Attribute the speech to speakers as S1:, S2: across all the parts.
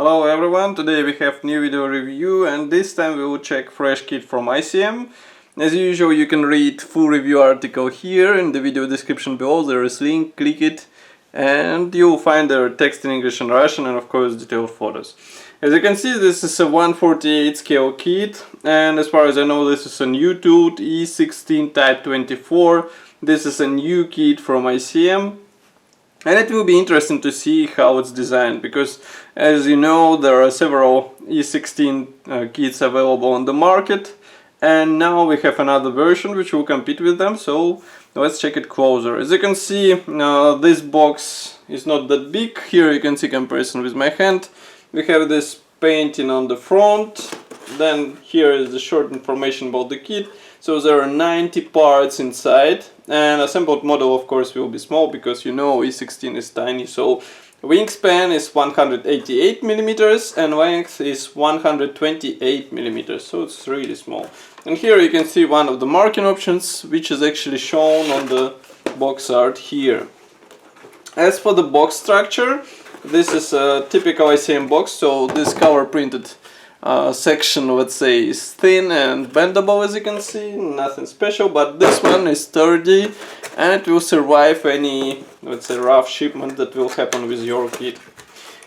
S1: Hello everyone, today we have new video review and this time we will check fresh kit from ICM. As usual, you can read full review article here in the video description below. There is link, click it and you will find the text in English and Russian and of course detailed photos. As you can see, this is a 1/48 scale kit and as far as I know this is a new tool, I-16 type 24. This is a new kit from ICM. And it will be interesting to see how it's designed, because as you know there are several I-16 kits available on the market, and now we have another version which will compete with them, so let's check it closer. As you can see, this box is not that big. Here you can see comparison with my hand. We have this painting on the front, then here is the short information about the kit. So there are 90 parts inside, and assembled model of course will be small because you know I-16 is tiny. So wingspan is 188 millimeters and length is 128 millimeters, so it's really small. And here you can see one of the marking options, which is actually shown on the box art here. As for the box structure, this is a typical ICM box, so this color printed section, let's say, is thin and bendable, as you can see, nothing special, but this one is sturdy and it will survive any, let's say, rough shipment that will happen with your kit.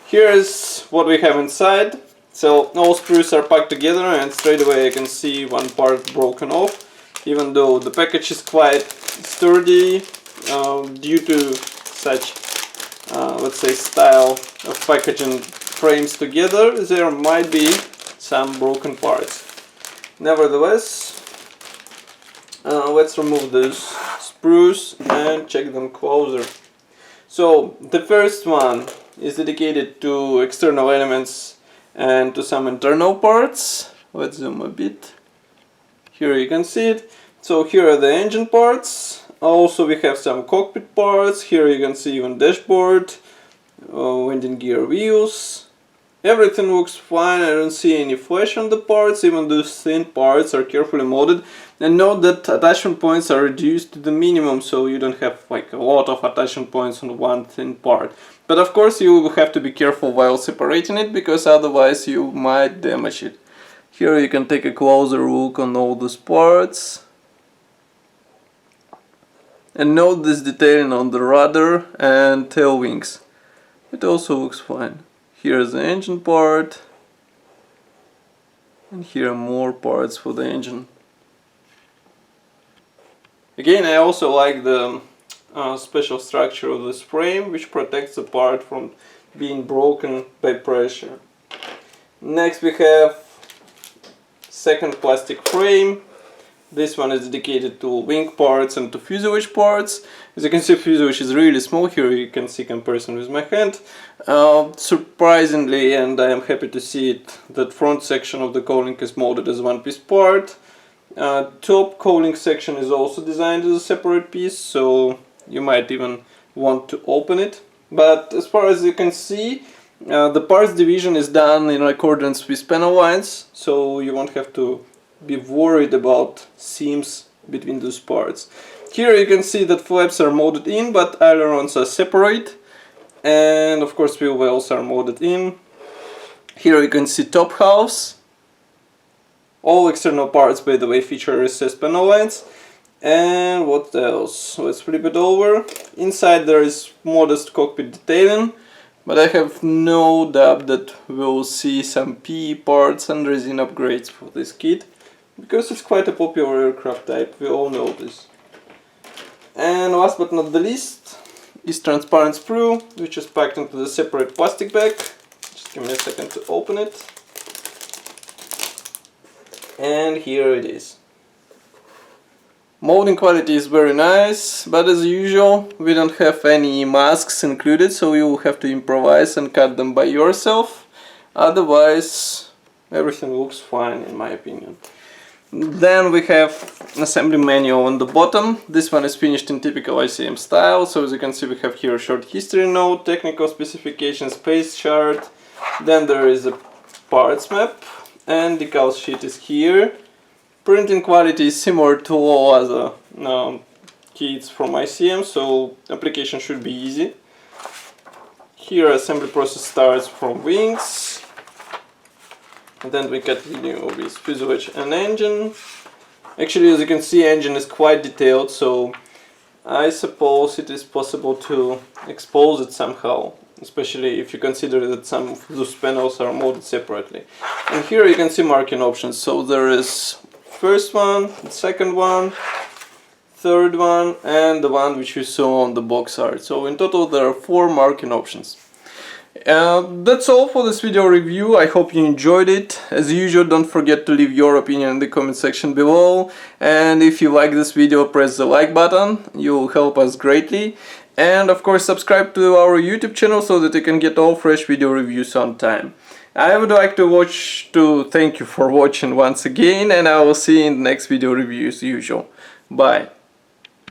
S1: Here is what we have inside. So all sprues are packed together and straight away I can see one part broken off, even though the package is quite sturdy due to such let's say style of packaging frames together. There might be some broken parts. Nevertheless, let's remove those sprues and check them closer. So the first one is dedicated to external elements and to some internal parts. Let's zoom a bit. Here you can see it. So here are the engine parts. Also we have some cockpit parts. Here you can see even dashboard, landing gear wheels. Everything looks fine. I don't see any flash on the parts, even those thin parts are carefully molded. And note that attachment points are reduced to the minimum, so you don't have like a lot of attachment points on one thin part. But of course you will have to be careful while separating it, because otherwise you might damage it. Here you can take a closer look on all those parts. And note this detailing on the rudder and tail wings. It also looks fine. Here's the engine part, and here are more parts for the engine. Again, I also like the special structure of this frame, which protects the part from being broken by pressure. Next we have second plastic frame. This one is dedicated to wing parts and to fuselage parts. As you can see, fuselage is really small. Here you can see comparison with my hand. Surprisingly, and I am happy to see it, that front section of the cowling is molded as one piece part. Top cowling section is also designed as a separate piece, so you might even want to open it. But as far as you can see, the parts division is done in accordance with panel lines, so you won't have to be worried about seams between those parts. Here you can see that flaps are molded in, but ailerons are separate, and of course wheel wells are molded in. Here you can see top halves. All external parts, by the way, feature recessed panel lines. And what else? Let's flip it over. Inside there is modest cockpit detailing, but I have no doubt that we'll see some PE parts and resin upgrades for this kit, because it's quite a popular aircraft type, we all know this. And last but not the least is transparent sprue, which is packed into the separate plastic bag. Just give me a second to open it. And here it is. Molding quality is very nice, but as usual we don't have any masks included, so you will have to improvise and cut them by yourself. Otherwise everything looks fine in my opinion. Then we have an assembly manual on the bottom. This one is finished in typical ICM style, so as you can see we have here a short history note, technical specifications, space chart, then there is a parts map, and the decal sheet is here. Printing quality is similar to all other kits from ICM, so application should be easy. Here assembly process starts from wings. And then we continue with fuselage and engine. Actually, as you can see, engine is quite detailed, so I suppose it is possible to expose it somehow, especially if you consider that some of those panels are molded separately. And here you can see marking options. So there is first one, second one, third one, and the one which you saw on the box art. So in total there are 4 marking options. That's all for this video review. I hope you enjoyed it. As usual, don't forget to leave your opinion in the comment section below, and if you like this video, press the like button. You'll help us greatly. And of course, subscribe to our YouTube channel so that you can get all fresh video reviews on time. I would like to thank you for watching once again, and I will see you in the next video review as usual. Bye.